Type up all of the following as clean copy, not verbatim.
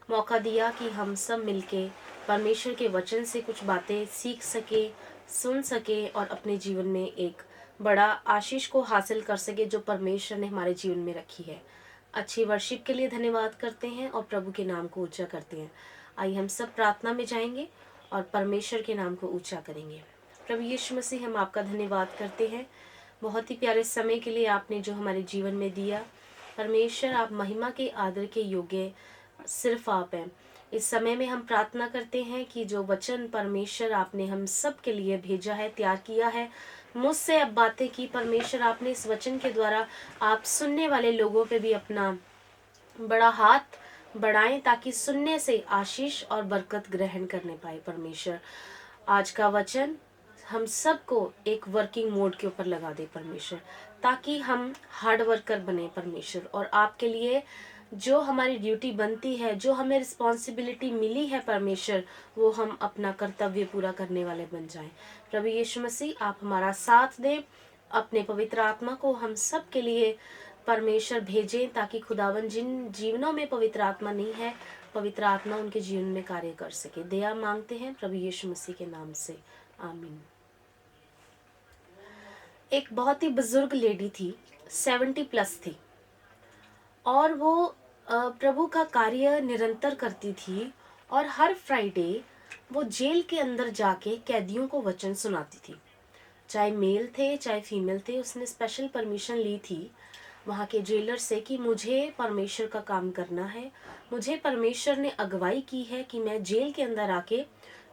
मौका दिया कि हम सब मिलके परमेश्वर के वचन से कुछ बातें सीख सके, सुन सके और अपने जीवन में एक बड़ा आशीष को हासिल कर सके जो परमेश्वर ने हमारे जीवन में रखी है। अच्छी वर्शिप के लिए धन्यवाद करते हैं और प्रभु के नाम को ऊंचा करते हैं। आइए हम सब प्रार्थना में जाएंगे और परमेश्वर के नाम को ऊंचा करेंगे। प्रभु यीशु मसीह, हम आपका धन्यवाद करते हैं बहुत ही प्यारे समय के लिए आपने जो हमारे जीवन में दिया। परमेश्वर, आप महिमा के आदर के योग्य सिर्फ आप हैं। इस समय में हम प्रार्थना करते हैं कि जो वचन परमेश्वर आपने हम सब के लिए भेजा है, तैयार किया है, मुझसे अब बातें की परमेश्वर आपने इस वचन के द्वारा आप सुनने वाले लोगों पे भी अपना बड़ा हाथ बढ़ाएं ताकि सुनने से आशीष और बरकत ग्रहण करने पाए। परमेश्वर, आज का वचन हम सबको एक वर्किंग मोड के ऊपर लगा दे परमेश्वर, ताकि हम हार्ड वर्कर बने परमेश्वर, और आपके लिए जो हमारी ड्यूटी बनती है, जो हमें रिस्पॉन्सिबिलिटी मिली है परमेश्वर, वो हम अपना कर्तव्य पूरा करने वाले बन जाएं। प्रभु यीशु मसीह, आप हमारा साथ दें, अपने पवित्र आत्मा को हम सब के लिए परमेश्वर भेजें ताकि खुदावन जिन जीवनों में पवित्र आत्मा नहीं है, पवित्र आत्मा उनके जीवन में कार्य कर सके। दया मांगते हैं प्रभु यीशु मसीह के नाम से, आमीन। एक बहुत ही बुजुर्ग लेडी थी, 70+ थी, और वो प्रभु का कार्य निरंतर करती थी, और हर फ्राइडे वो जेल के अंदर जाके कैदियों को वचन सुनाती थी। चाहे मेल थे चाहे फीमेल थे, उसने स्पेशल परमिशन ली थी वहाँ के जेलर से कि मुझे परमेश्वर का काम करना है, मुझे परमेश्वर ने अगुवाई की है कि मैं जेल के अंदर आके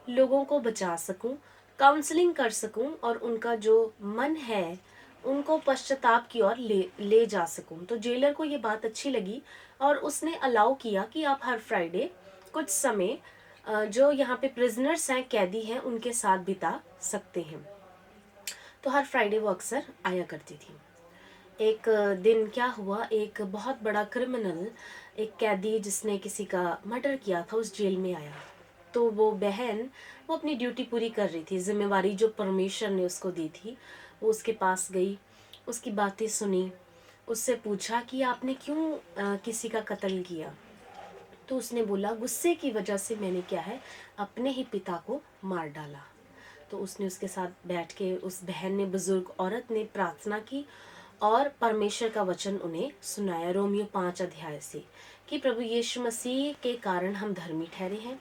लोगों को बचा सकूं, काउंसलिंग कर सकूं, और उनका जो मन है उनको पश्चाताप की ओर ले जा सकूं। तो जेलर को ये बात अच्छी लगी और उसने अलाउ किया कि आप हर फ्राइडे कुछ समय जो यहाँ पे प्रिजनर्स हैं, कैदी हैं, उनके साथ बिता सकते हैं। तो हर फ्राइडे वो अक्सर आया करती थी। एक दिन क्या हुआ, एक बहुत बड़ा क्रिमिनल, एक कैदी जिसने किसी का मर्डर किया था, उस जेल में आया। तो वो बहन, वो अपनी ड्यूटी पूरी कर रही थी, जिम्मेवारी जो परमेश्वर ने उसको दी थी, वो उसके पास गई, उसकी बातें सुनी, उससे पूछा कि आपने क्यों किसी का कत्ल किया। तो उसने बोला, गुस्से की वजह से मैंने क्या है, अपने ही पिता को मार डाला। तो उसने उसके साथ बैठ के, उस बहन ने, बुजुर्ग औरत ने प्रार्थना की और परमेश्वर का वचन उन्हें सुनाया, रोमियो 5 अध्याय से, कि प्रभु यीशु मसीह के कारण हम धर्मी ठहरे हैं।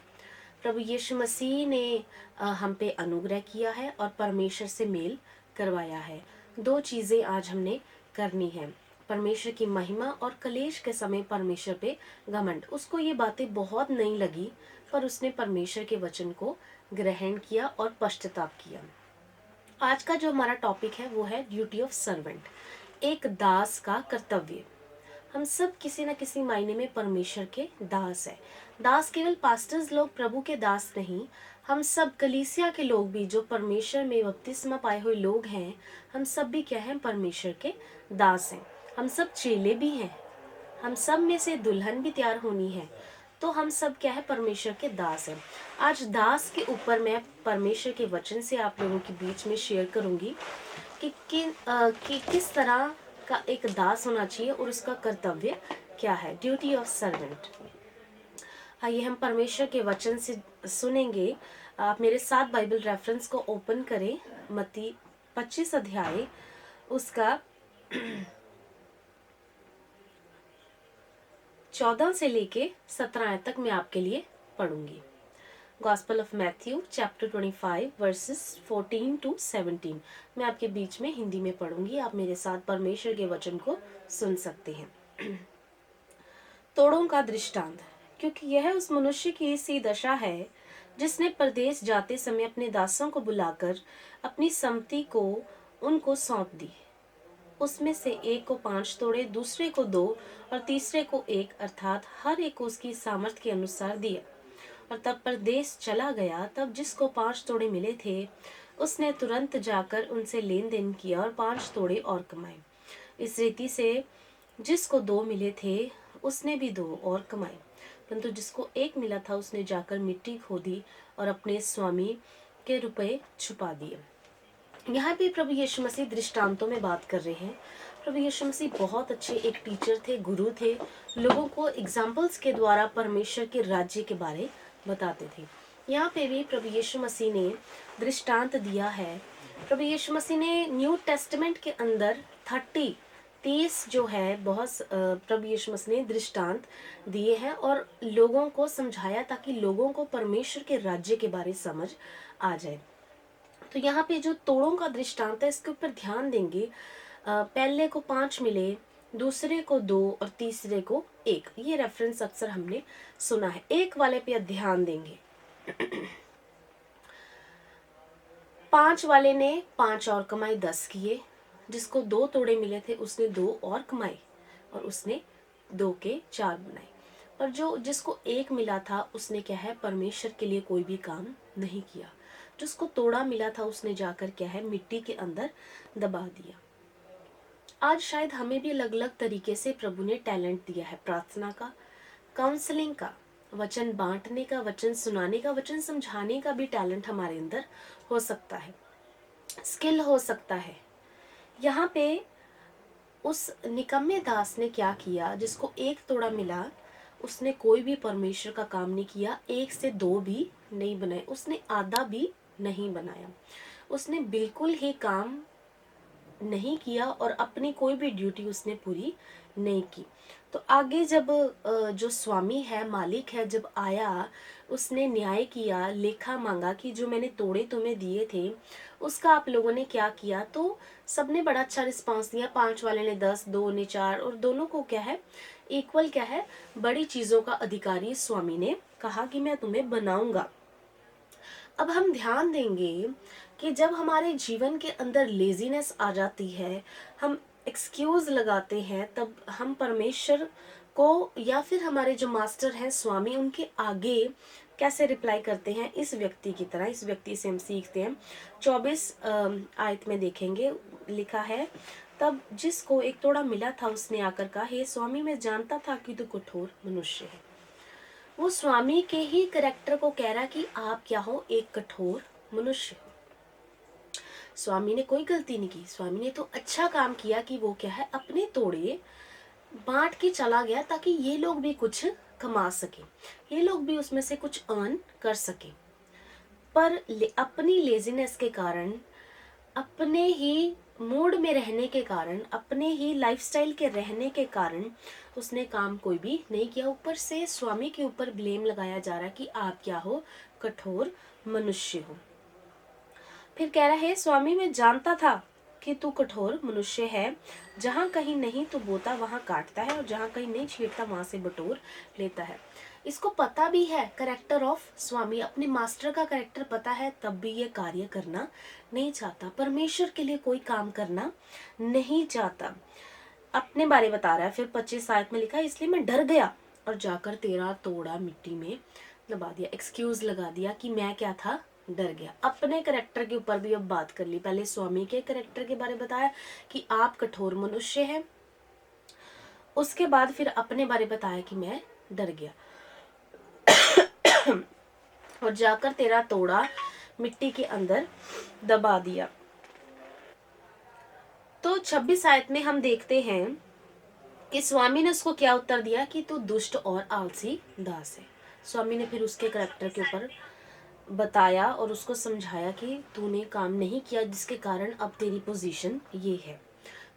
प्रभु यीशु मसीह ने हम पे अनुग्रह किया है और परमेश्वर से मेल करवाया है। 2 चीज़ें आज हमने करनी है, परमेश्वर की महिमा और कलेश के समय परमेश्वर पे घमंड। उसको ये बातें बहुत नहीं लगी, पर उसने परमेश्वर के वचन को ग्रहण किया और पश्चाताप किया। आज का जो हमारा टॉपिक है वो है ड्यूटी ऑफ सर्वेंट, एक दास का कर्तव्य। हम सब किसी न किसी मायने में परमेश्वर के दास है। दास केवल पास्टर्स लोग प्रभु के दास नहीं, हम सब कलीसिया के लोग भी, जो परमेश्वर में बपतिस्मा पाए हुए लोग हैं, हम सब भी क्या हैं, परमेश्वर के दास हैं। हम सब चेले भी हैं, हम सब में से दुल्हन भी तैयार होनी है, तो हम सब क्या है, परमेश्वर के दास हैं। आज दास के ऊपर मैं परमेश्वर के वचन से आप लोगों के बीच में शेयर करूंगी कि किस तरह का एक दास होना चाहिए और उसका कर्तव्य क्या है, ड्यूटी ऑफ सर्वेंट। आइए हम परमेश्वर के वचन से सुनेंगे। आप मेरे साथ बाइबल रेफरेंस को ओपन करें, मत्ती 25 अध्याय, उसका 14 से लेके 17 तक मैं आपके लिए पढ़ूंगी। Gospel of Matthew chapter 25 verses 14 to 17 मैं आपके बीच में हिंदी में पढ़ूंगी, आप मेरे साथ परमेश्वर के वचन को सुन सकते हैं। तोड़ों का दृष्टांत, क्योंकि यह उस मनुष्य की सी दशा है जिसने परदेश जाते समय अपने दासों को बुलाकर अपनी सम्मति को उनको सौंप दी। उसमें से एक को 5 तोड़े, दूसरे को 2 और तीसरे को 1, अर्थात हर एक को उसकी सामर्थ्य के अनुसार दिया। और तब परदेश चला गया। तब जिसको 5 तोड़े मिले थे, उसने तुरंत जाकर उनसे लेन देन किया और 5 तोड़े और कमाए। इस रीति से जिसको 2 मिले थे, उसने भी 2 और कमाए, परंतु जिसको 1 मिला था, उसने जाकर मिट्टी खोदी और अपने स्वामी के रुपए छुपा दिए। यहाँ भी प्रभु यीशु मसीह दृष्टांतों में बात कर रहे हैं। प्रभु यीशु मसीह बहुत अच्छे एक टीचर थे, गुरु थे। लोगों को एग्जाम्पल्स के द्वारा परमेश्वर के राज्य के बारे बताते थे। यहाँ पे भी प्रभु यीशु मसीह ने दृष्टांत दिया है। प्रभु यीशु मसीह ने न्यू टेस्टमेंट के अंदर 30 जो है बहुत प्रभु यीशु मसीह ने दृष्टांत दिए हैं और लोगों को समझाया ताकि लोगों को परमेश्वर के राज्य के बारे समझ आ जाए। तो यहाँ पे जो तोड़ों का दृष्टांत है इसके ऊपर ध्यान देंगे। पहले को 5 मिले, दूसरे को 2 और तीसरे को 1। ये रेफरेंस अक्सर हमने सुना है। 1 वाले पे ध्यान देंगे। 5 वाले ने 5 और कमाई, 10 किए। जिसको 2 तोड़े मिले थे उसने 2 और कमाए और उसने 2 के 4 बनाए। और जिसको 1 मिला था उसने क्या है, परमेश्वर के लिए कोई भी काम नहीं किया। जिसको तोड़ा मिला था उसने जाकर क्या है, मिट्टी के अंदर दबा दिया। आज शायद हमें भी अलग अलग तरीके से प्रभु ने टैलेंट दिया है। प्रार्थना का, काउंसलिंग का, वचन बांटने का, वचन सुनाने का, वचन समझाने का भी टैलेंट हमारे अंदर हो सकता है, स्किल हो सकता है। यहाँ पे उस निकम्मे दास ने क्या किया, जिसको 1 तोड़ा मिला उसने कोई भी परमेश्वर का काम नहीं किया। 1 से 2 भी नहीं बनाए, उसने आधा भी नहीं बनाया। उसने बिल्कुल ही काम नहीं किया और अपनी कोई भी ड्यूटी उसने पूरी नहीं की। तो आगे जब जो स्वामी है, मालिक है, जब आया उसने न्याय किया, लेखा मांगा कि जो मैंने तोड़े तुम्हें दिए थे उसका आप लोगों ने क्या किया। तो सबने बड़ा अच्छा रिस्पांस दिया। 5 वाले ने 10, 2 ने 4 और दोनों को क्या है, इक्वल क्या है, बड़ी चीजों का अधिकारी स्वामी ने कहा कि मैं तुम्हें बनाऊंगा। अब हम ध्यान देंगे कि जब हमारे जीवन के अंदर लेजीनेस आ जाती है, हम एक्सक्यूज लगाते हैं, तब हम परमेश्वर को या फिर हमारे जो मास्टर हैं स्वामी, उनके आगे कैसे रिप्लाई करते हैं, इस व्यक्ति की तरह। इस व्यक्ति से हम सीखते हैं। 24 आयत में देखेंगे, लिखा है, तब जिसको 1 तोड़ा मिला था उसने आकर कहा, हे स्वामी, मैं जानता था कि तू कठोर मनुष्य है। वो स्वामी के ही कैरेक्टर को कह रहा कि आप क्या हो, एक कठोर मनुष्य हो। स्वामी ने कोई गलती नहीं की। स्वामी ने तो अच्छा काम किया कि वो क्या है, अपने तोड़े बांट के चला गया ताकि ये लोग भी कुछ कमा सके, ये लोग भी उसमें से कुछ अर्न कर सके। पर अपनी लेजीनेस के कारण, अपने ही मूड में रहने के कारण, अपने ही लाइफस्टाइल के रहने के कारण उसने काम कोई भी नहीं किया। ऊपर से स्वामी के ऊपर ब्लेम लगाया जा रहा है कि आप क्या हो, कठोर मनुष्य हो। फिर कह रहा है, स्वामी, मैं जानता था कि तू कठोर मनुष्य है। जहाँ कहीं नहीं तू बोता वहाँ काटता है और जहाँ कहीं नहीं छींटता वहाँ से बटोर लेता है। इसको पता भी है करेक्टर ऑफ स्वामी, अपने मास्टर का करेक्टर पता है, तब भी ये कार्य करना नहीं चाहता, परमेश्वर के लिए कोई काम करना नहीं चाहता। अपने बारे बता रहा है। फिर 25 आयत में लिखा है, इसलिए मैं डर गया और जाकर तेरा तोड़ा मिट्टी में दबा दिया। एक्सक्यूज लगा दिया कि मैं क्या था, डर गया। अपने करेक्टर के ऊपर भी अब बात कर ली। पहले स्वामी के करेक्टर के बारे बताया कि आप कठोर मनुष्य हैं, उसके बाद फिर अपने बारे बताया कि मैं डर गया और जाकर तेरा तोड़ा मिट्टी के अंदर दबा दिया। तो 26 आयत में हम देखते हैं कि स्वामी ने उसको क्या उत्तर दिया कि तू दुष्ट और आलसी दास है। स्वामी ने फिर उसके करेक्टर के ऊपर बताया और उसको समझाया कि तूने काम नहीं किया, जिसके कारण अब तेरी पोजीशन ये है।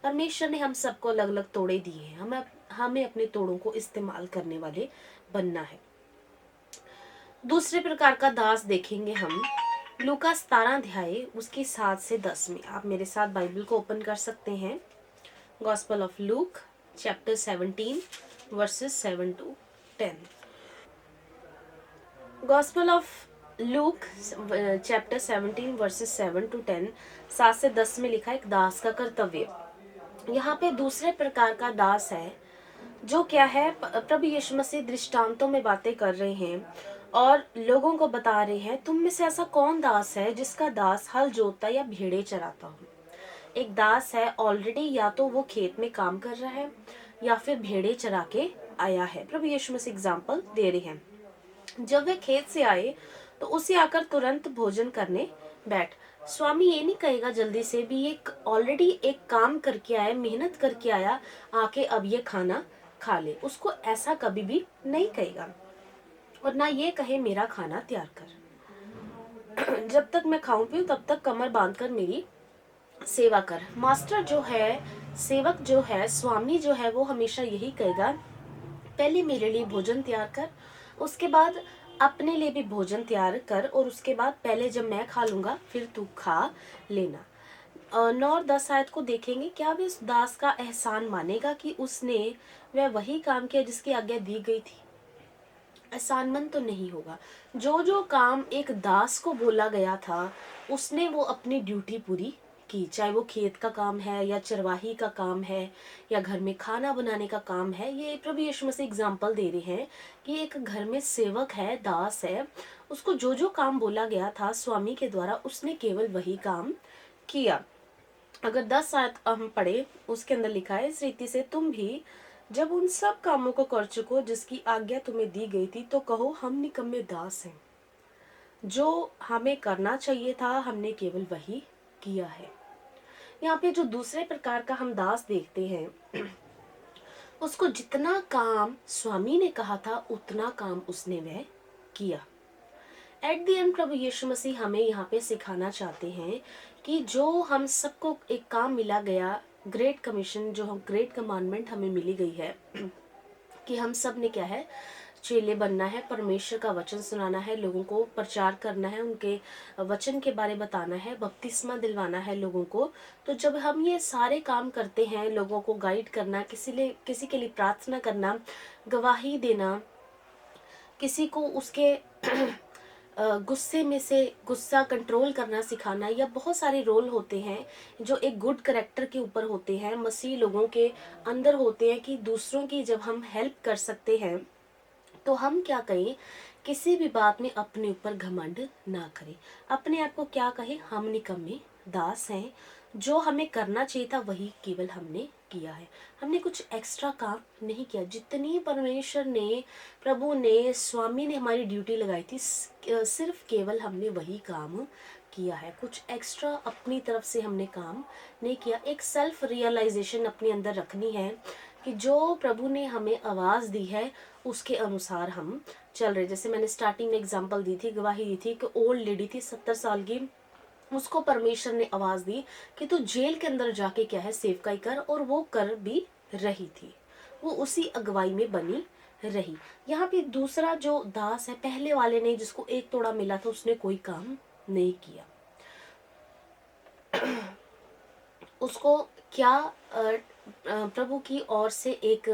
परमेश्वर ने हम सबको अलग अलग तोड़े दिए हैं, हमें अपने तोड़ों को इस्तेमाल करने वाले बनना है। दूसरे प्रकार का दास देखेंगे हम लूका 17 अध्याय उसकी 7 से 10 में। आप मेरे साथ बाइबल को ओपन कर सकते हैं। Gospel of Luke chapter 17 versus 7 to 10। Gospel of Luke chapter 17 versus 7 to 10, 7 से 10 में लिखा है, एक दास का कर्तव्य। यहाँ पे दूसरे प्रकार का दास है जो क्या है, प्रभु यीशु मसीह दृष्टांतों में बातें कर रहे हैं और लोगों को बता रहे हैं, तुम में से ऐसा कौन दास है जिसका दास हल जोतता या भेड़े चराता हो। एक दास है ऑलरेडी, या तो वो खेत में काम कर रहा है या फिर भेड़े चरा के आया है। प्रभु यीशु मसीह एग्जाम्पल दे रहे हैं। जब वे खेत से आए तो उसे आकर तुरंत भोजन करने बैठ। स्वामी ये नहीं कहेगा जल्दी से भी, ये ऑलरेडी एक काम करके आया, मेहनत करके आया, आके अब ये खाना खा ले, उसको ऐसा कभी भी नहीं कहेगा। और ना ये कहे मेरा खाना तैयार कर, जब तक मैं खाऊं पीऊं तब तक कमर बांधकर मेरी सेवा कर। मास्टर जो है, सेवक जो है, स्वामी जो है, वो हमेशा यही कहेगा पहले मेरे लिए भोजन तैयार कर, उसके बाद अपने लिए भी भोजन तैयार कर, और उसके बाद पहले जब मैं खा लूंगा फिर तू खा लेना। 9 और 10 आयत को देखेंगे, क्या वे उस दास का एहसान मानेगा कि उसने वह वही काम किया जिसकी आज्ञा दी गई थी? एहसानमंद तो नहीं होगा। जो जो काम एक दास को बोला गया था, उसने वो अपनी ड्यूटी पूरी की, चाहे वो खेत का काम है या चरवाही का काम है या घर में खाना बनाने का काम है। ये प्रभु यीशु मसीह एग्जाम्पल दे रहे हैं कि एक घर में सेवक है, दास है, उसको जो जो काम बोला गया था स्वामी के द्वारा, उसने केवल वही काम किया। अगर 10 आयत हम पढ़े, उसके अंदर लिखा है, इस रीति से तुम भी जब उन सब कामों को कर चुको जिसकी आज्ञा तुम्हें दी गई थी, तो कहो हम निकम्मे दास हैं, जो हमें करना चाहिए था हमने केवल वही किया है। यहाँ पे जो दूसरे प्रकार का हम दास देखते हैं, उसको जितना काम स्वामी ने कहा था उतना काम उसने वह किया। एट द एंड प्रभु यीशु मसीह हमें यहाँ पे सिखाना चाहते हैं कि जो हम सबको एक काम मिला गया, ग्रेट कमीशन, जो हम ग्रेट कमांडमेंट हमें मिली गई है कि हम सब ने क्या है, चेले बनना है, परमेश्वर का वचन सुनाना है, लोगों को प्रचार करना है, उनके वचन के बारे बताना है, बपतिस्मा दिलवाना है लोगों को। तो जब हम ये सारे काम करते हैं, लोगों को गाइड करना, किसी के लिए प्रार्थना करना, गवाही देना, किसी को उसके गुस्से में से गुस्सा कंट्रोल करना सिखाना, या बहुत सारे रोल होते हैं जो एक गुड करेक्टर के ऊपर होते हैं, मसीह लोगों के अंदर होते हैं, कि दूसरों की जब हम हेल्प कर सकते हैं तो हम क्या कहें, किसी भी बात में अपने ऊपर घमंड ना करें, अपने आप को क्या कहें, हम निकम्मे दास हैं, जो हमें करना चाहिए था वही केवल हमने किया है, हमने कुछ एक्स्ट्रा काम नहीं किया। जितनी परमेश्वर ने, प्रभु ने, स्वामी ने हमारी ड्यूटी लगाई थी, सिर्फ केवल हमने वही काम किया है, कुछ एक्स्ट्रा अपनी तरफ से हमने काम नहीं किया। एक सेल्फ रियलाइजेशन अपने अंदर रखनी है कि जो प्रभु ने हमें आवाज़ दी है उसके अनुसार हम चल रहे। जैसे मैंने स्टार्टिंग में एग्जांपल दी थी, गवाही दी थी, कि ओल्ड लेडी थी 70 साल की, उसको परमेश्वर ने आवाज़ दी कि तू जेल के अंदर जाके क्या है, सेवकाई कर, और वो कर भी रही थी, वो उसी अगुवाई में बनी रही। यहाँ पे दूसरा जो दास है, पहले वाले ने जिसको एक तोड़ा मिला था, उसने कोई काम नहीं किया। उसको क्या प्रभु की ओर से एक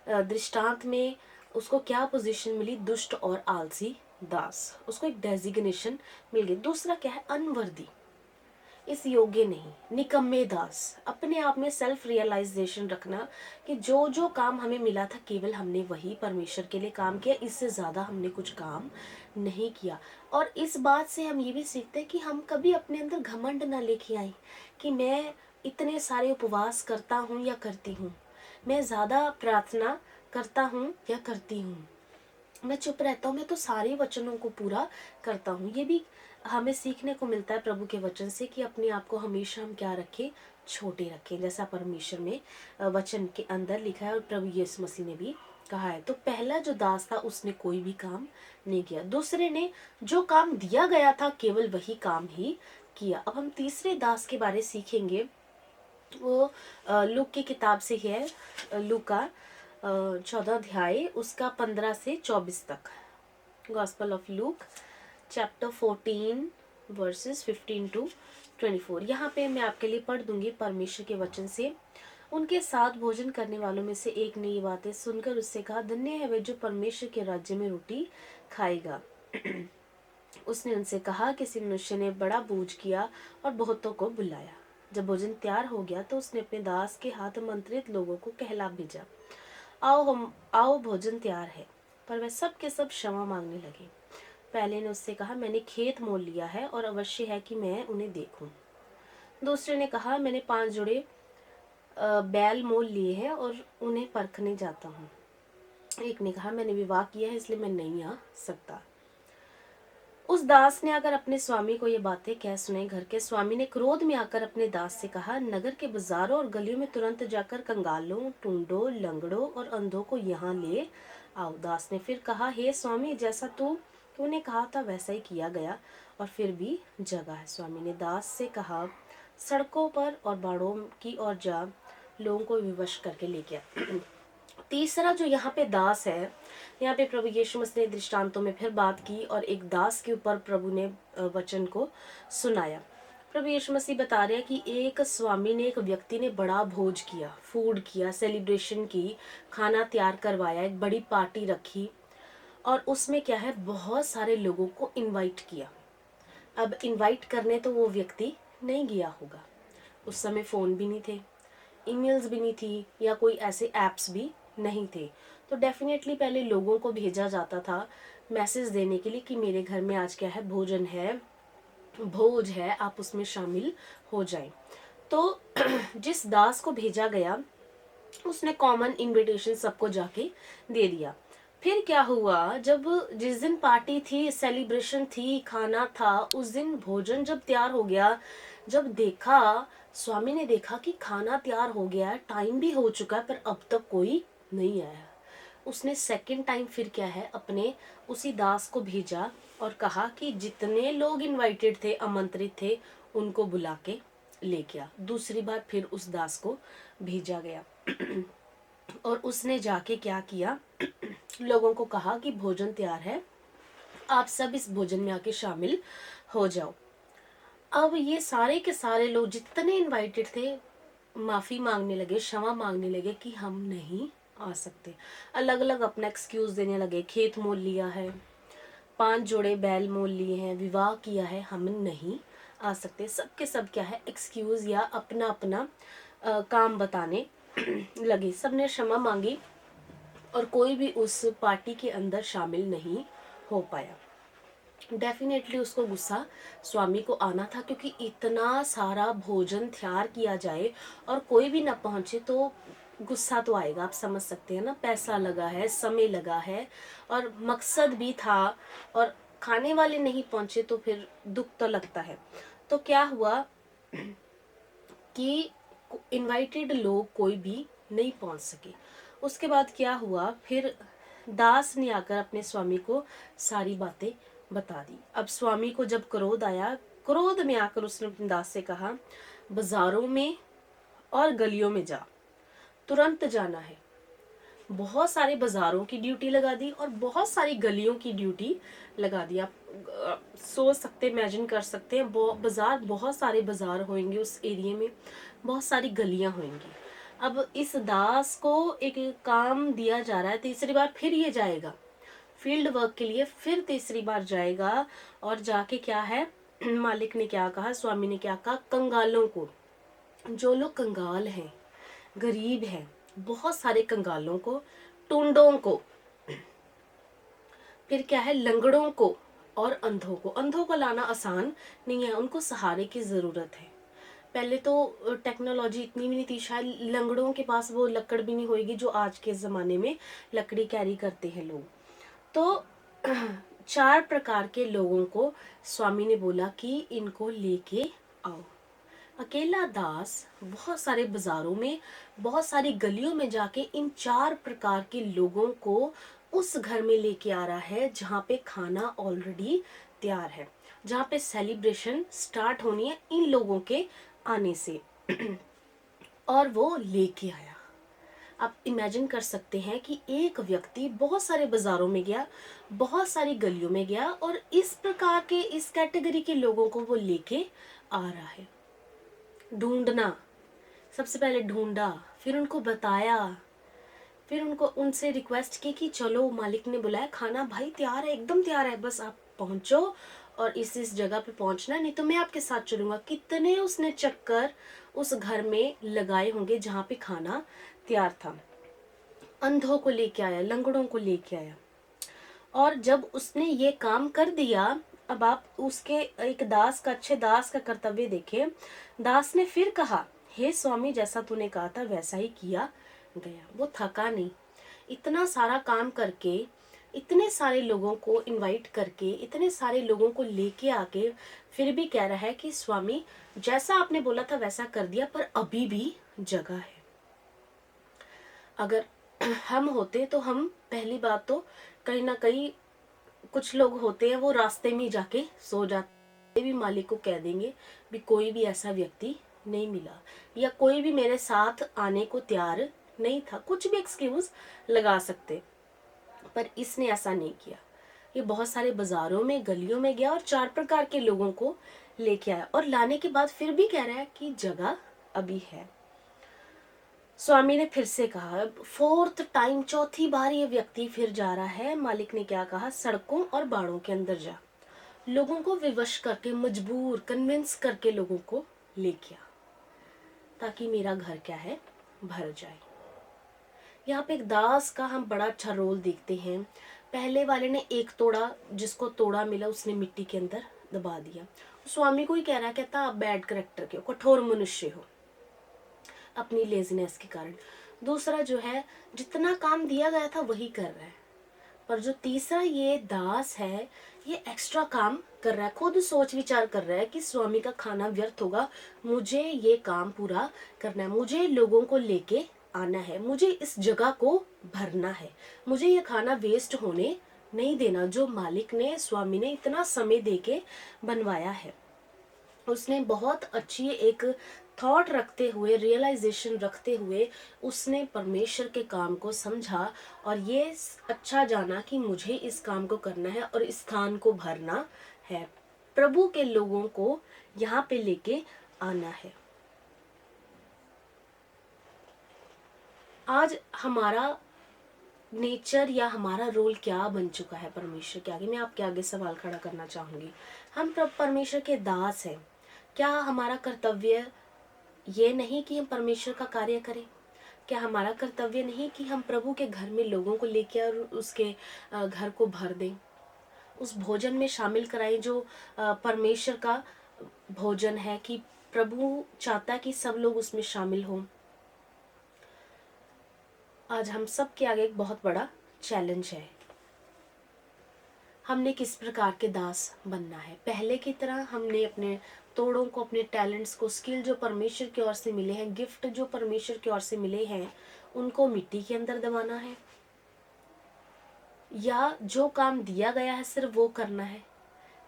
दृष्टांत में उसको क्या पोजीशन मिली, दुष्ट और आलसी दास, उसको एक डेजिग्नेशन मिल गई। दूसरा क्या है, अनवर्दी, इस योग्य नहीं, निकम्मे दास, अपने आप में सेल्फ रियलाइजेशन रखना कि जो जो काम हमें मिला था केवल हमने वही परमेश्वर के लिए काम किया, इससे ज़्यादा हमने कुछ काम नहीं किया। और इस बात से हम ये भी सीखते हैं कि हम कभी अपने अंदर घमंड ना लेके आए कि मैं इतने सारे उपवास करता हूँ या करती हूँ, मैं ज़्यादा प्रार्थना करता हूँ या करती हूँ, मैं चुप रहता हूँ, मैं तो सारे वचनों को पूरा करता हूँ। ये भी हमें सीखने को मिलता है प्रभु के वचन से कि अपने आप को हमेशा हम क्या रखें, छोटे रखें, जैसा परमेश्वर में वचन के अंदर लिखा है और प्रभु यीशु मसीह ने भी कहा है। तो पहला जो दास था उसने कोई भी काम नहीं किया, दूसरे ने जो काम दिया गया था केवल वही काम ही किया। अब हम तीसरे दास के बारे सीखेंगे, वो लूक की किताब से है, लूका 14 अध्याय उसका 15 से 24 तक। Gospel of Luke chapter 14 verses 15 to 24। यहाँ पे मैं आपके लिए पढ़ दूंगी परमेश्वर के वचन से। उनके साथ भोजन करने वालों में से एक ने ये बातें सुनकर उससे कहा, धन्य है वे जो परमेश्वर के राज्य में रोटी खाएगा। उसने उनसे कहा, किसी मनुष्य ने बड़ा भोज किया और बहुतों को बुलाया। जब भोजन तैयार हो गया तो उसने अपने दास के हाथ आमंत्रित लोगों को कहला भेजा, आओ भोजन तैयार है। पर वे सब के सब क्षमा मांगने लगे। पहले ने उससे कहा, मैंने खेत मोल लिया है और अवश्य है कि मैं उन्हें देखूं। दूसरे ने कहा, मैंने 5 जोड़े बैल मोल लिए हैं और उन्हें परखने जाता हूँ। एक ने कहा, मैंने विवाह किया है इसलिए मैं नहीं आ सकता। उस दास ने आकर अपने स्वामी को ये बातें कह सुनाई। घर के स्वामी ने क्रोध में आकर अपने दास से कहा, नगर के बाजारों और गलियों में तुरंत जाकर कंगालों, टूंडों, लंगड़ों और अंधों को यहाँ ले आओ। दास ने फिर कहा, हे स्वामी, जैसा तूने कहा था वैसा ही किया गया और फिर भी जगा है। स्वामी ने दास से कहा, सड़कों पर और बाड़ों की ओर जा, लोगों को विवश करके लेके आ। तीसरा जो यहाँ पे दास है, यहाँ पे प्रभु यीशु मसीह ने दृष्टांतों में फिर बात की और एक दास के ऊपर प्रभु ने वचन को सुनाया। प्रभु यीशु मसीह बता रहे हैं कि एक स्वामी ने, एक व्यक्ति ने बड़ा भोज किया, फूड किया, सेलिब्रेशन की, खाना तैयार करवाया, एक बड़ी पार्टी रखी और उसमें क्या है, बहुत सारे लोगों को इनवाइट किया। अब इनवाइट करने तो वो व्यक्ति नहीं गया होगा, उस समय फ़ोन भी नहीं थे, ईमेल्स भी नहीं थी या कोई ऐसे ऐप्स भी नहीं थे, तो डेफिनेटली पहले लोगों को भेजा जाता था मैसेज देने के लिए कि मेरे घर में आज क्या है, भोजन है, भोज है, आप उसमें शामिल हो जाएं। तो जिस दास को भेजा गया उसने कॉमन इनविटेशन सबको जाके दे दिया। फिर क्या हुआ, जब जिस दिन पार्टी थी, सेलिब्रेशन थी, खाना था, उस दिन भोजन जब तैयार हो गया, जब देखा, स्वामी ने देखा कि खाना तैयार हो गया है, टाइम भी हो चुका है, पर अब तक कोई नहीं आया। उसने सेकंड टाइम फिर क्या है, अपने उसी दास को भेजा और कहा कि जितने लोग इनवाइटेड थे, आमंत्रित थे, उनको बुला के लेके आ। दूसरी बार फिर उस दास को भेजा गया और उसने जाके क्या किया, लोगों को कहा कि भोजन तैयार है, आप सब इस भोजन में आके शामिल हो जाओ। अब ये सारे के सारे लोग जितने इनवाइटेड थे माफ़ी मांगने लगे, क्षमा मांगने लगे कि हम नहीं आ सकते। अलग अलग अपना एक्सक्यूज देने लगे, खेत मोल लिया है, 5 जोड़े बैल मोल लिए हैं, विवाह किया है, हम नहीं आ सकते। सबके सब क्या है, एक्सक्यूज या अपना अपना काम बताने लगे। सबने क्षमा मांगी और कोई भी उस पार्टी के अंदर शामिल नहीं हो पाया। डेफिनेटली उसको गुस्सा स्वामी को आना था, क्योंकि इतना सारा भोजन तैयार किया जाए और कोई भी ना पहुंचे तो गुस्सा तो आएगा, आप समझ सकते हैं ना। पैसा लगा है, समय लगा है और मकसद भी था और खाने वाले नहीं पहुंचे तो फिर दुख तो लगता है। तो क्या हुआ कि इनवाइटेड लोग कोई भी नहीं पहुंच सके। उसके बाद क्या हुआ, फिर दास ने आकर अपने स्वामी को सारी बातें बता दी। अब स्वामी को जब क्रोध आया, क्रोध में आकर उसने अपने दास से कहा, बाजारों में और गलियों में जा, तुरंत जाना है। बहुत सारे बाजारों की ड्यूटी लगा दी और बहुत सारी गलियों की ड्यूटी लगा दी। आप सोच सकते, इमेजिन कर सकते हैं, बाजार, बहुत सारे बाजार होंगे उस एरिया में, बहुत सारी गलियां होंगी। अब इस दास को एक काम दिया जा रहा है, तीसरी बार फिर ये जाएगा फील्ड वर्क के लिए, फिर तीसरी बार जाएगा और जाके क्या है, मालिक ने क्या कहा, स्वामी ने क्या कहा, कंगालों को, जो लोग कंगाल हैं, गरीब हैं, बहुत सारे कंगालों को, टूंडों को, फिर क्या है, लंगड़ों को और अंधों को। अंधों को लाना आसान नहीं है, उनको सहारे की ज़रूरत है। पहले तो टेक्नोलॉजी इतनी भी नहीं थी, शायद लंगड़ों के पास वो लकड़ भी नहीं होएगी जो आज के ज़माने में लकड़ी कैरी करते हैं लोग। तो 4 प्रकार के लोगों को स्वामी ने बोला कि इनको लेके आओ। अकेला दास बहुत सारे बाजारों में, बहुत सारी गलियों में जाके इन 4 प्रकार के लोगों को उस घर में लेके आ रहा है जहाँ पे खाना ऑलरेडी तैयार है, जहाँ पे सेलिब्रेशन स्टार्ट होनी है इन लोगों के आने से। और वो लेके आया। आप इमेजिन कर सकते हैं कि एक व्यक्ति बहुत सारे बाजारों में गया, बहुत सारी गलियों में गया और इस प्रकार के, इस कैटेगरी के लोगों को वो लेके आ रहा है। ढूंढना, सबसे पहले ढूंढा, फिर उनको बताया, फिर उनको उनसे रिक्वेस्ट की कि चलो, मालिक ने बुलाया, खाना भाई तैयार है, एकदम तैयार है, बस आप पहुंचो और इस जगह पे पहुंचना, नहीं तो मैं आपके साथ चलूंगा। कितने उसने चक्कर उस घर में लगाए होंगे जहाँ पे खाना तैयार था। अंधों को लेके आया, लंगड़ों को लेके आया और जब उसने ये काम कर दिया, अब आप उसके एक दास का, अच्छे दास का कर्तव्य देखें। दास ने फिर कहा, हे स्वामी, जैसा तूने कहा था वैसा ही किया गया। वो थका नहीं, इतना सारा काम करके इतने सारे लोगों को इनवाइट करके, इतने सारे लोगों को लेके आके फिर भी कह रहा है कि स्वामी जैसा आपने बोला था वैसा कर दिया, पर अभी भी जगह है। अगर हम होते तो हम पहली बात तो कहीं ना कहीं, कुछ लोग होते हैं वो रास्ते में ही जाके सो जाते, भी मालिक को कह देंगे भी कोई भी ऐसा व्यक्ति नहीं मिला, या कोई भी मेरे साथ आने को तैयार नहीं था, कुछ भी एक्सक्यूज लगा सकते। पर इसने ऐसा नहीं किया। ये बहुत सारे बाजारों में, गलियों में गया और 4 प्रकार के लोगों को लेके आया, और लाने के बाद फिर भी कह रहा है कि जगह अभी है। स्वामी ने फिर से कहा, 4th टाइम, चौथी बार ये व्यक्ति फिर जा रहा है। मालिक ने क्या कहा, सड़कों और बाड़ों के अंदर जा, लोगों को विवश करके, मजबूर, कन्विंस करके लोगों को लेके आ, ताकि मेरा घर क्या है, भर जाए। यहाँ पे एक दास का हम बड़ा अच्छा रोल देखते हैं। पहले वाले ने एक तोड़ा, जिसको तोड़ा मिला उसने मिट्टी के अंदर दबा दिया। स्वामी को ही कह रहा है, कहता आप बैड करेक्टर के हो, कठोर मनुष्य हो, अपनी लेजीनेस के कारण। दूसरा जो है, जितना काम दिया गया था वही कर रहा है। पर जो तीसरा ये दास है, ये एक्स्ट्रा काम कर रहा है, खुद सोच विचार कर रहा है कि स्वामी का खाना व्यर्थ होगा, मुझे ये काम पूरा करना है, मुझे लोगों को लेके आना है, मुझे इस जगह को भरना है, मुझे ये खाना वेस्ट होने नहीं देना, जो मालिक ने, स्वामी ने इतना समय देके बनवाया है। उसने बहुत अच्छी एक थॉट रखते हुए, रियलाइजेशन रखते हुए उसने परमेश्वर के काम को समझा, और ये अच्छा जाना कि मुझे इस काम को करना है और इस स्थान को भरना है, प्रभु के लोगों को यहाँ पे लेके आना है। आज हमारा नेचर या हमारा रोल क्या बन चुका है परमेश्वर के आगे? मैं आपके आगे सवाल खड़ा करना चाहूंगी। हम परमेश्वर के दास हैं, क्या हमारा कर्तव्य ये नहीं कि हम परमेश्वर का कार्य करें? क्या हमारा कर्तव्य नहीं कि हम प्रभु के घर में लोगों को लेकर और उसके घर को भर दें, उस भोजन में शामिल कराएं जो परमेश्वर का भोजन है, कि प्रभु चाहता है कि सब लोग उसमें शामिल हों। आज हम सब के आगे एक बहुत बड़ा चैलेंज है, हमने किस प्रकार के दास बनना है। पहले की तरह हमने अपने तोड़ों को, अपने टैलेंट्स को, स्किल जो परमेश्वर की ओर से मिले हैं, गिफ्ट जो परमेश्वर की ओर से मिले हैं, उनको मिट्टी के अंदर दबाना है, या जो काम दिया गया है सिर्फ वो करना है,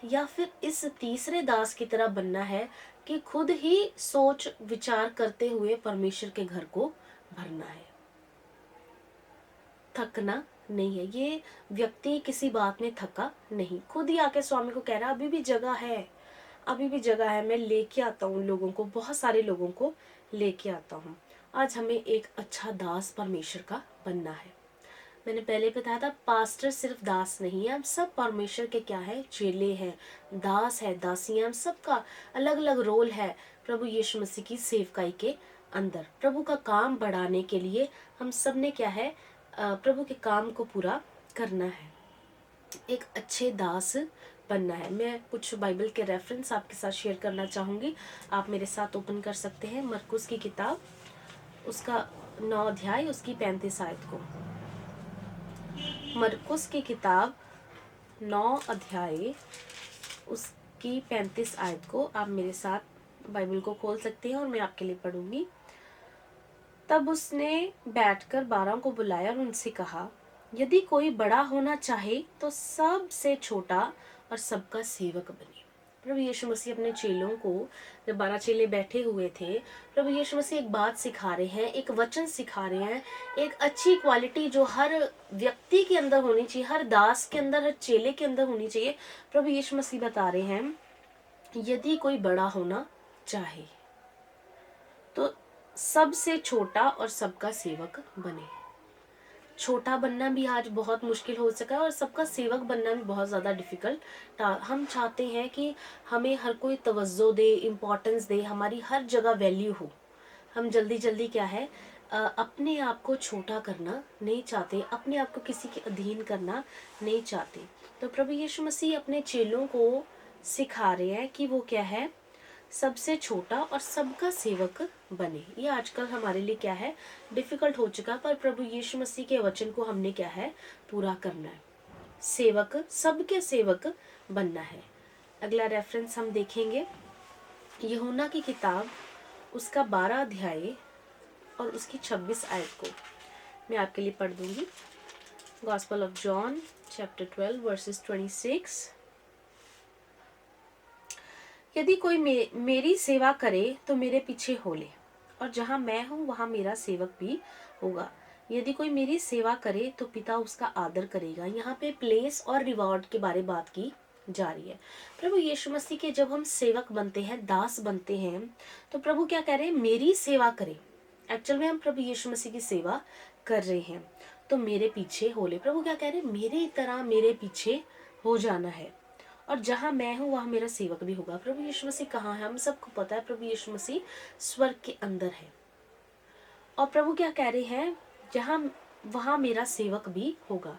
या फिर इस तीसरे दास की तरह बनना है कि खुद ही सोच विचार करते हुए परमेश्वर के घर को भरना है। थकना नहीं है। ये व्यक्ति किसी बात में थका नहीं, खुद ही आके स्वामी को कह रहा है अभी भी जगह है, अभी भी जगह है, मैं लेके आता हूँ लोगों को, बहुत सारे लोगों को लेके आता हूँ। आज हमें एक अच्छा दास परमेश्वर का बनना है। मैंने पहले बताया था, पास्टर सिर्फ दास नहीं है, हम सब परमेश्वर के क्या है, चेले हैं, दास है, दासियां, हम सबका अलग अलग रोल है प्रभु यीशु मसीह की सेवकाई के अंदर। प्रभु का काम बढ़ाने के लिए हम सब ने क्या है, प्रभु के काम को पूरा करना है, एक अच्छे दास बनना है। मैं कुछ बाइबल के रेफरेंस आपके साथ शेयर करना चाहूँगी, आप मेरे साथ ओपन कर सकते हैं। मरकुस की किताब, उसका 9 अध्याय, उसकी 35 आयत को। मरकुस की किताब 9 अध्याय, उसकी 35 आयत को आप मेरे साथ बाइबल को खोल सकते हैं और मैं आपके लिए पढ़ूंगी। तब उसने बैठकर 12 को बुलाया और उनसे कहा, यदि कोई बड़ा होना चाहे तो सबसे छोटा और सबका सेवक बने। प्रभु यीशु मसीह अपने चेलों को, जब 12 चेले बैठे हुए थे, प्रभु यीशु मसीह एक बात सिखा रहे हैं, एक वचन सिखा रहे हैं, एक अच्छी क्वालिटी जो हर व्यक्ति के अंदर होनी चाहिए, हर दास के अंदर, हर चेले के अंदर होनी चाहिए। प्रभु यीशु मसीह बता रहे हैं, यदि कोई बड़ा होना चाहे तो सबसे छोटा और सबका सेवक बने। छोटा बनना भी आज बहुत मुश्किल हो सका है और सबका सेवक बनना भी बहुत ज़्यादा डिफ़िकल्ट। हम चाहते हैं कि हमें हर कोई तवज्जो दे, इम्पोर्टेंस दे, हमारी हर जगह वैल्यू हो। हम जल्दी जल्दी क्या है, अपने आप को छोटा करना नहीं चाहते, अपने आप को किसी के अधीन करना नहीं चाहते। तो प्रभु यीशु मसीह अपने चेलों को सिखा रहे हैं कि वो क्या है, सबसे छोटा और सबका सेवक बने। ये आजकल हमारे लिए क्या है, डिफिकल्ट हो चुका, पर प्रभु यीशु मसीह के वचन को हमने क्या है, पूरा करना है। सेवक, सबके सेवक बनना है। अगला रेफरेंस हम देखेंगे यूहन्ना की किताब, उसका 12 अध्याय और उसकी 26 आयत को मैं आपके लिए पढ़ दूंगी। Gospel of John chapter 12 versus 26। यदि कोई मेरी सेवा करे तो मेरे पीछे हो ले, और जहाँ मैं हूँ वहाँ मेरा सेवक भी होगा। यदि कोई मेरी सेवा करे तो पिता उसका आदर करेगा। यहाँ पे प्लेस और रिवॉर्ड के बारे बात की जा रही है। प्रभु यीशु मसीह के जब हम सेवक बनते हैं, दास बनते हैं, तो प्रभु क्या कह रहे हैं? मेरी सेवा करें। एक्चुअल में हम प्रभु यीशु मसीह की सेवा कर रहे हैं, तो मेरे पीछे हो ले। प्रभु क्या कह रहे हैं? मेरी तरह मेरे पीछे हो जाना है, और जहां मैं हूं वहां मेरा सेवक भी होगा। प्रभु यीशु मसीह कहाँ है? हम सबको पता है, प्रभु यीशु मसीह स्वर्ग के अंदर है। और प्रभु क्या कह रहे हैं? जहां वहां मेरा सेवक भी होगा।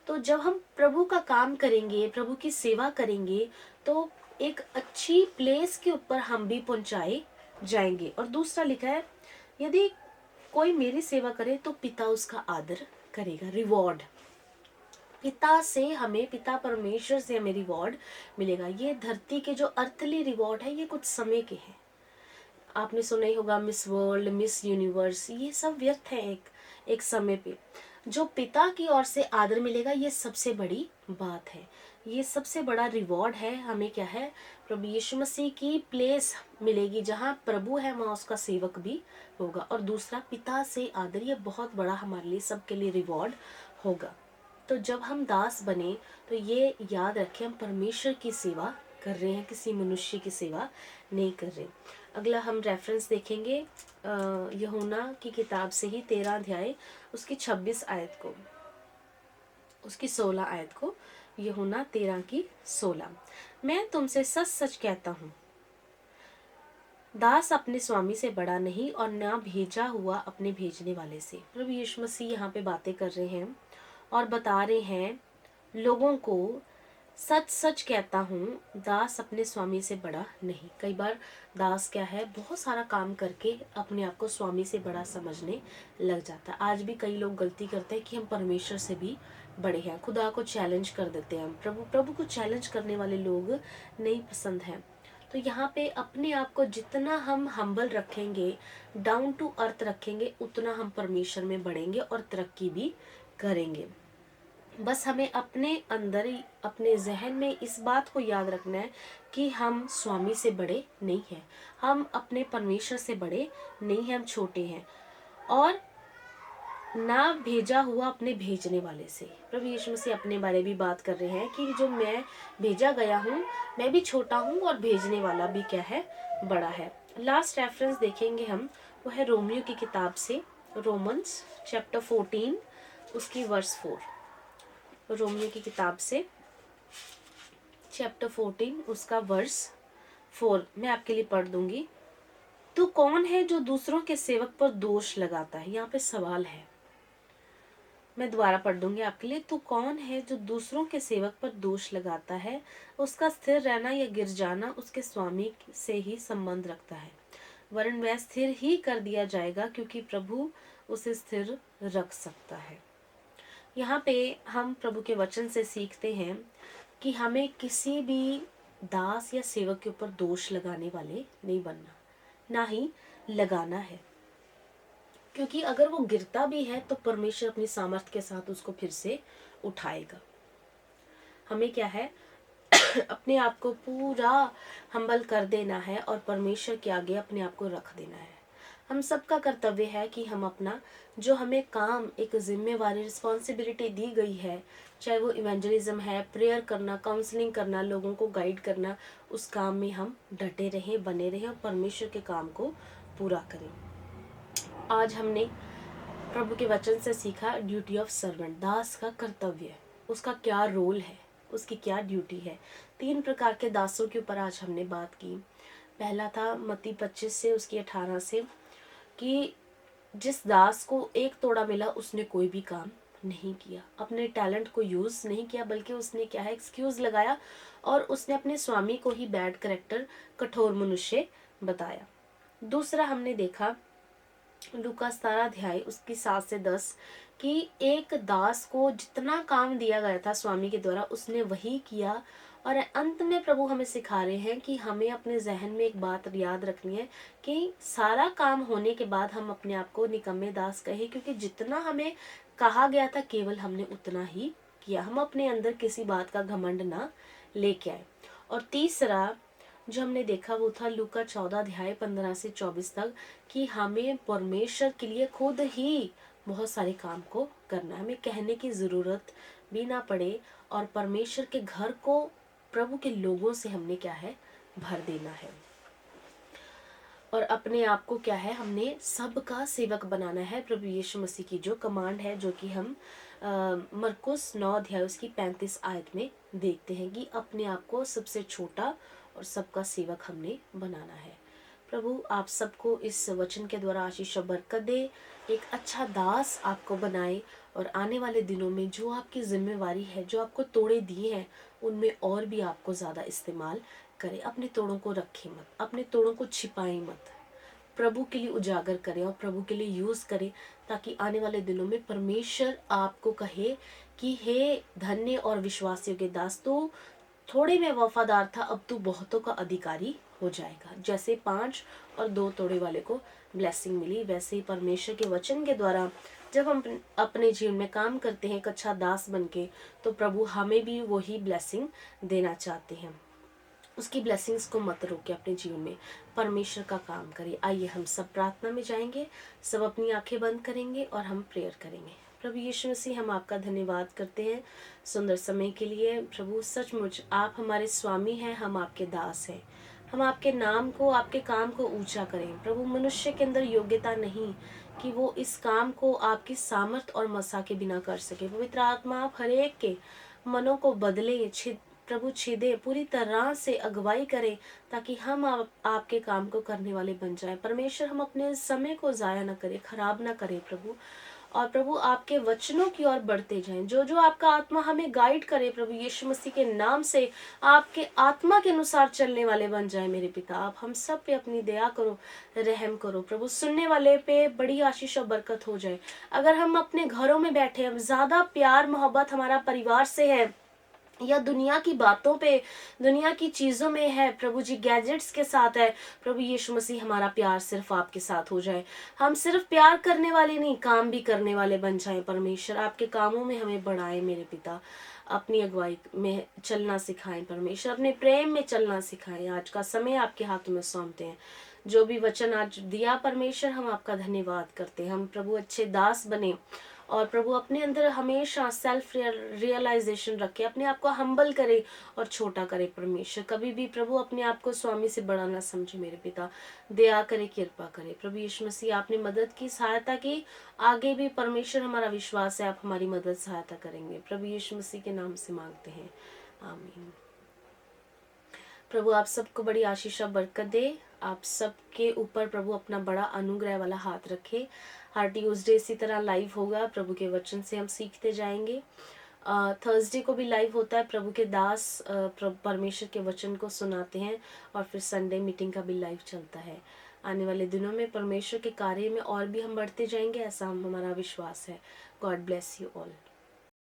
तो जब हम प्रभु का काम करेंगे, प्रभु की सेवा करेंगे, तो एक अच्छी प्लेस के ऊपर हम भी पहुंचाए जाएंगे। और दूसरा लिखा है, यदि कोई मेरी सेवा करे तो पिता उसका आदर करेगा। रिवॉर्ड, पिता से हमें, पिता परमेश्वर से हमें रिवॉर्ड मिलेगा। ये धरती के जो अर्थली रिवॉर्ड है, ये कुछ समय के हैं। आपने सुना ही होगा मिस वर्ल्ड, मिस यूनिवर्स, ये सब व्यर्थ है एक समय पे। जो पिता की ओर से आदर मिलेगा, ये सबसे बड़ी बात है, ये सबसे बड़ा रिवॉर्ड है। हमें क्या है? प्रभु यीशु मसीह की प्लेस मिलेगी, जहाँ प्रभु है वहाँ उसका सेवक भी होगा। और दूसरा, पिता से आदर, ये बहुत बड़ा हमारे लिए, सबके लिए रिवॉर्ड होगा। तो जब हम दास बने तो ये याद रखें, हम परमेश्वर की सेवा कर रहे हैं, किसी मनुष्य की सेवा नहीं कर रहे। अगला हम रेफरेंस देखेंगे यूहन्ना की किताब से ही 13 अध्याय उसकी 26 आयत को, उसकी 16 आयत को। यूहन्ना 13 की 16। मैं तुमसे सच सच कहता हूँ, दास अपने स्वामी से बड़ा नहीं, और ना भेजा हुआ अपने भेजने वाले से। प्रभु यीशु मसीह यहाँ पे बातें कर रहे हैं और बता रहे हैं लोगों को, सच सच कहता हूँ, दास अपने स्वामी से बड़ा नहीं। कई बार दास क्या है? बहुत सारा काम करके अपने आप को स्वामी से बड़ा समझने लग जाता है। आज भी कई लोग गलती करते हैं कि हम परमेश्वर से भी बड़े हैं, खुदा को चैलेंज कर देते हैं। प्रभु को चैलेंज करने वाले लोग नहीं पसंद हैं। तो यहाँ पे अपने आप को जितना हम हम्बल रखेंगे, डाउन टू अर्थ रखेंगे, उतना हम परमेश्वर में बढ़ेंगे और तरक्की भी करेंगे। बस हमें अपने अंदर ही, अपने जहन में इस बात को याद रखना है कि हम स्वामी से बड़े नहीं हैं, हम अपने परमेश्वर से बड़े नहीं हैं, हम छोटे हैं। और ना भेजा हुआ अपने भेजने वाले से। प्रभु यीशु मसीह अपने बारे भी बात कर रहे हैं कि जो मैं भेजा गया हूँ, मैं भी छोटा हूँ और भेजने वाला भी क्या है? बड़ा है। लास्ट रेफरेंस देखेंगे हम, वो है रोमियो की किताब से, रोमन्स चैप्टर 14 उसकी वर्स 4। रोमियो की किताब से चैप्टर 14 उसका वर्स 4 मैं आपके लिए पढ़ दूंगी। तू कौन है जो दूसरों के सेवक पर दोष लगाता है? यहाँ पे सवाल है, मैं दोबारा पढ़ दूंगी आपके लिए। तू कौन है जो दूसरों के सेवक पर दोष लगाता है? उसका स्थिर रहना या गिर जाना उसके स्वामी से ही संबंध रखता है, वरन वह स्थिर ही कर दिया जाएगा, क्योंकि प्रभु उसे स्थिर रख सकता है। यहाँ पे हम प्रभु के वचन से सीखते हैं कि हमें किसी भी दास या सेवक के ऊपर दोष लगाने वाले नहीं बनना, ना ही लगाना है। क्योंकि अगर वो गिरता भी है तो परमेश्वर अपनी सामर्थ्य के साथ उसको फिर से उठाएगा। हमें क्या है? अपने आप को पूरा हम्बल कर देना है और परमेश्वर के आगे अपने आप को रख देना है। हम सबका कर्तव्य है कि हम अपना, जो हमें काम, एक जिम्मेवारी, रिस्पॉन्सिबिलिटी दी गई है, चाहे वो इवेंजलिज्म है, प्रेयर करना, काउंसलिंग करना, लोगों को गाइड करना, उस काम में हम डटे रहें, बने रहें और परमेश्वर के काम को पूरा करें। आज हमने प्रभु के वचन से सीखा ड्यूटी ऑफ सर्वेंट, दास का कर्तव्य, उसका क्या रोल है, उसकी क्या ड्यूटी है। 3 प्रकार के दासों के ऊपर आज हमने बात की। पहला था मत्ती 25 से उसकी 18 से, कि जिस दास को 1 तोड़ा मिला उसने कोई भी काम नहीं किया, अपने टैलेंट को यूज नहीं किया, बल्कि उसने क्या है? एक्सक्यूज लगाया और उसने अपने स्वामी को ही बैड कैरेक्टर, कठोर मनुष्य बताया। दूसरा हमने देखा लूका 17 अध्याय उसकी 7 से 10, कि एक दास को जितना काम दिया गया था स्वामी के द्वारा उसने वही किया। और अंत में प्रभु हमें सिखा रहे हैं कि हमें अपने जहन में एक बात याद रखनी है कि सारा काम होने के बाद हम अपने आप को निकम्मे दास कहें, क्योंकि जितना हमें कहा गया था केवल हमने उतना ही किया। हम अपने अंदर किसी बात का घमंड ना लेके आए। और तीसरा जो हमने देखा वो था लूका 14 अध्याय 15 से 24 तक, कि हमें परमेश्वर के लिए खुद ही बहुत सारे काम को करना है, हमें कहने की ज़रूरत भी ना पड़े। और परमेश्वर के घर को प्रभु के लोगों से हमने क्या है भर देना है। और अपने आप को क्या है हमने सबका सेवक बनाना है। प्रभु यीशु मसीह की जो कमांड है, जो कि हम मरकुस 9 अध्याय उसकी 35 आयत में देखते हैं कि अपने आप को सबसे छोटा और सबका सेवक हमने बनाना है। प्रभु आप सबको इस वचन के द्वारा आशीष और बरकत दे, एक अच्छा दास आपको बनाए, और आने वाले दिनों में जो आपकी जिम्मेवारी है, जो आपको तोड़े दिए हैं, उनमें और भी आपको ज़्यादा इस्तेमाल करें। अपने तोड़ों को रखें मत, अपने तोड़ों को छिपाएं मत, प्रभु के लिए उजागर करें और प्रभु के लिए यूज़ करें, ताकि आने वाले दिनों में परमेश्वर आपको कहे कि हे धन्य और विश्वास योग्य दास, तू थोड़े में वफादार था, अब तू बहुतों का अधिकारी हो जाएगा। जैसे 5 और 2 तोड़े वाले को ब्लेसिंग मिली, वैसे ही परमेश्वर के वचन के द्वारा जब हम अपने जीवन में काम करते हैं एक अच्छा दास बनके, तो प्रभु हमें भी वही ब्लेसिंग देना चाहते हैं। उसकी ब्लेसिंग्स को मत रोके, अपने जीवन में परमेश्वर का काम करें। आइए हम सब प्रार्थना में जाएंगे, सब अपनी आंखें बंद करेंगे और हम प्रेयर करेंगे। प्रभु यीशु मसीह हम आपका धन्यवाद करते हैं सुंदर समय के लिए। प्रभु सचमुच आप हमारे स्वामी हैं, हम आपके दास हैं। हम आपके नाम को, आपके काम को ऊंचा करें। प्रभु मनुष्य के अंदर योग्यता नहीं कि वो इस काम को आपकी सामर्थ और मसा के बिना कर सके। पवित्र आत्मा आप हरेक के मनों को बदले, प्रभु छेदे, पूरी तरह से अगुवाई करें, ताकि हम आपके काम को करने वाले बन जाएं। परमेश्वर हम अपने समय को ज़ाया ना करें, खराब ना करें प्रभु। और प्रभु आपके वचनों की ओर बढ़ते जाएं, जो जो आपका आत्मा हमें गाइड करे, प्रभु यीशु मसीह के नाम से आपके आत्मा के अनुसार चलने वाले बन जाए। मेरे पिता आप हम सब पे अपनी दया करो, रहम करो प्रभु। सुनने वाले पे बड़ी आशीष और बरकत हो जाए। अगर हम अपने घरों में बैठे, हम ज़्यादा प्यार मोहब्बत हमारा परिवार से है या दुनिया की बातों पे, दुनिया की चीज़ों में है प्रभु जी, गैजेट्स के साथ है, प्रभु यीशु मसीह हमारा प्यार सिर्फ आपके साथ हो जाए। हम सिर्फ प्यार करने वाले नहीं, काम भी करने वाले बन जाएं। परमेश्वर आपके कामों में हमें बढ़ाएं मेरे पिता, अपनी अगुवाई में चलना सिखाएं परमेश्वर, अपने प्रेम में चलना सिखाएं। आज का समय आपके हाथों में सौंपते हैं। जो भी वचन आज दिया परमेश्वर, हम आपका धन्यवाद करते हैं। हम प्रभु अच्छे दास बने, और प्रभु अपने अंदर हमेशा सेल्फ रियलाइजेशन रखे, अपने आप को हम्बल करे और छोटा करे। परमेश्वर कभी भी प्रभु अपने आप को स्वामी से बड़ा ना समझे। मेरे पिता दया करे, कृपा करे। प्रभु यीशु मसीह आपने मदद की, सहायता की, आगे भी परमेश्वर हमारा विश्वास है आप हमारी मदद सहायता करेंगे। प्रभु यीशु मसीह के नाम से मांगते हैं, आमीन। प्रभु आप सबको बड़ी आशीष और बरकत दे। आप सबके ऊपर प्रभु अपना बड़ा अनुग्रह वाला हाथ रखे। हर ट्यूसडे इसी तरह लाइव होगा, प्रभु के वचन से हम सीखते जाएंगे। थर्सडे को भी लाइव होता है, प्रभु के दास परमेश्वर के वचन को सुनाते हैं। और फिर संडे मीटिंग का भी लाइव चलता है। आने वाले दिनों में परमेश्वर के कार्य में और भी हम बढ़ते जाएंगे, ऐसा हमारा विश्वास है। God bless you all.